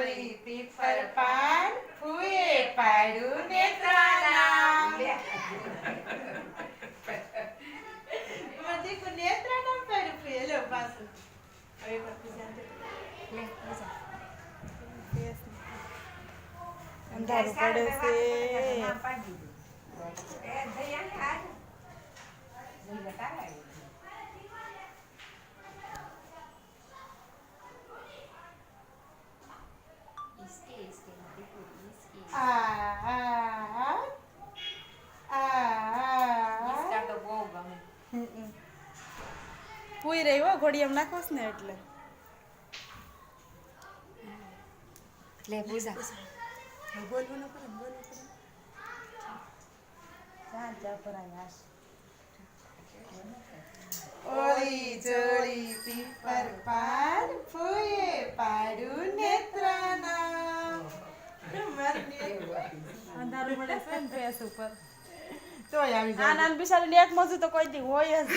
જોડી પીપર પાન ફૂએ પાડ્યું નેત્રાનામ મધી કો નેત્રાનામ પાડ્યું ફૂએ લો પાછું હવે પછી શાંતિ લે મજા અંધારું પડે છે નામ પાડી દીધું એ દયા આજ જઈ બતાવાય પૂઈ રહી હો ઘોડી એમ નાખોસ ને એટલે લે પૂજા બોલવું ન કરે બોલવું કરે જા પરાય ઓલી જોડી પીપર પાન ફૂએ પાડું નેત્રાનામ અંધારું પડે છે ને ફેસ ઉપર તો આવી જાય આનંદ બિચારી એક મજુ તો કોઈ દી હોય જ